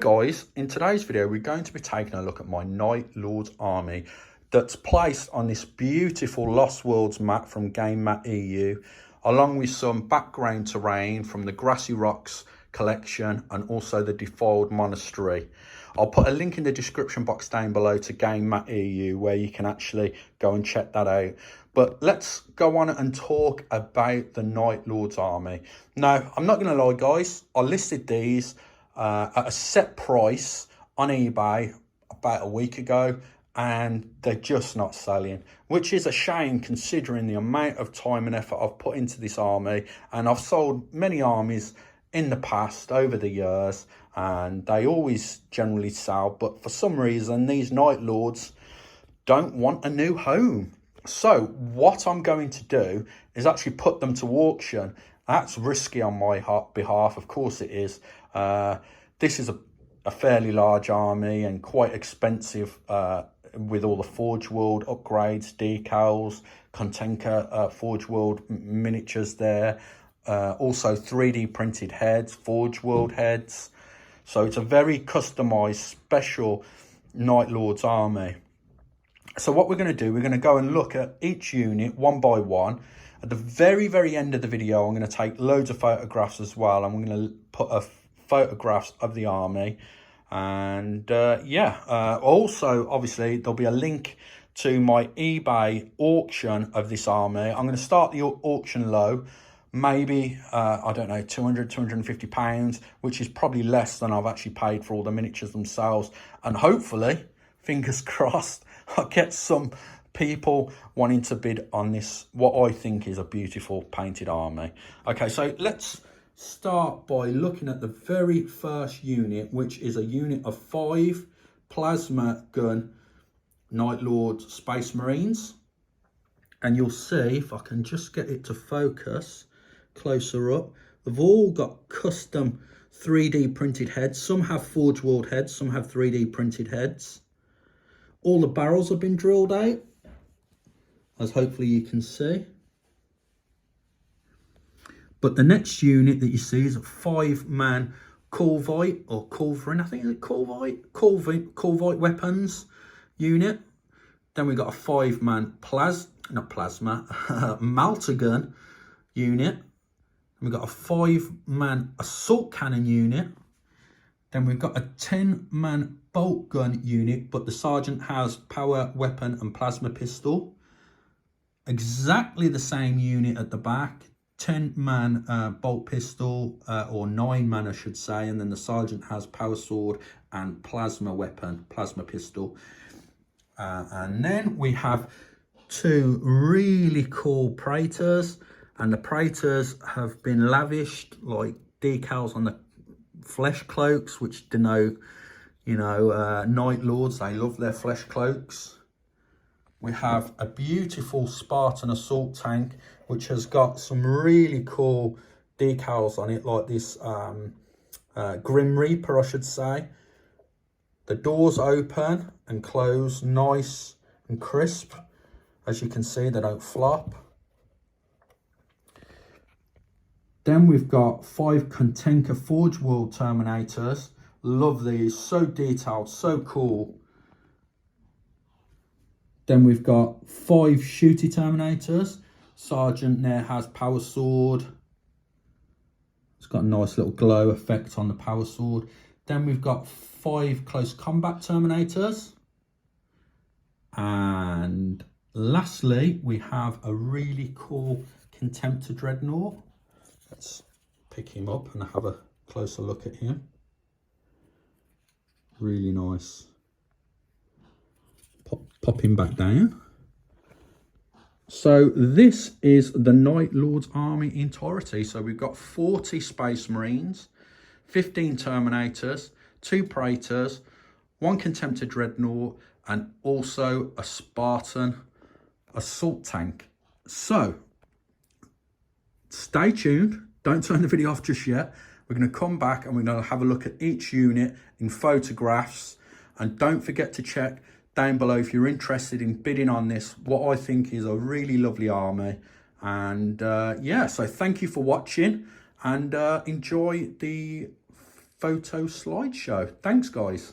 guys, in today's video we're going to be taking a look at my Night Lords army that's placed on this beautiful Lost Worlds map from Game Mat EU, along with some background terrain from the Grassy Rocks collection and also the Defiled Monastery. I'll put a link in the description box down below to Game Mat EU where you can actually go and check that out. But let's go on and talk about the Night Lords army. Now, I'm not going to lie guys, I listed these at a set price on eBay about a week ago and they're just not selling, which is a shame considering the amount of time and effort I've put into this army. And I've sold many armies in the past over the years and they always generally sell, but for some reason these Night Lords don't want a new home. So what I'm going to do is actually put them to auction. That's risky on my behalf, of course it is. This is a fairly large army and quite expensive with all the Forge World upgrades, decals, Contenka Forge World miniatures there. Also 3D printed heads, Forge World heads. So it's a very customized special Night Lords army. So what we're going to do, we're going to go and look at each unit one by one. At the very end of the video, I'm going to take loads of photographs as well. I'm going to put photographs of the army. And also, obviously, there'll be a link to my eBay auction of this army. I'm going to start the auction low. Maybe, I don't know, 200, 250 pounds, which is probably less than I've actually paid for all the miniatures themselves. And hopefully, fingers crossed, I'll get some people wanting to bid on this, what I think is a beautiful painted army. Okay, so let's start by looking at the very first unit, which is a unit of 5 plasma gun Night Lords Space Marines. And you'll see, if I can just get it to focus closer up, they've all got custom 3D printed heads. Some have Forge World heads, some have 3D printed heads. All the barrels have been drilled out, as hopefully you can see. But the next unit that you see is a 5-man Corvite or Culverin, I think, is it Corvite? Corvite weapons unit. Then we've got a 5-man Maltagun unit. And we've got a 5-man assault cannon unit. Then we've got a 10-man bolt gun unit, but the sergeant has power weapon and plasma pistol. Exactly the same unit at the back. 10-man bolt pistol, or 9-man I should say, and then the sergeant has power sword and plasma weapon, plasma pistol. And then we have 2 really cool Praetors, and the Praetors have been lavished like decals on the flesh cloaks, which denote, you know, Night Lords. They love their flesh cloaks. We have a beautiful Spartan assault tank, which has got some really cool decals on it, like this Grim Reaper, I should say. The doors open and close nice and crisp. As you can see, they don't flop. Then we've got 5 Contenka Forge World Terminators. Love these, so detailed, so cool. Then we've got 5 Shooty Terminators. Sergeant there has power sword. It's got a nice little glow effect on the power sword. Then we've got 5 Close Combat Terminators. And lastly, we have a really cool Contemptor Dreadnought. Let's pick him up and have a closer look at him. Really nice. Pop him back down. So this is the Night Lords army in entirety. So we've got 40 Space Marines, 15 Terminators, 2 Praetors, 1 Contemptor Dreadnought, and also a Spartan assault tank. So stay tuned. Don't turn the video off just yet. We're going to come back and we're going to have a look at each unit in photographs. And don't forget to check down below if you're interested in bidding on this, what I think is a really lovely army. And yeah, so thank you for watching and enjoy the photo slideshow. Thanks, guys.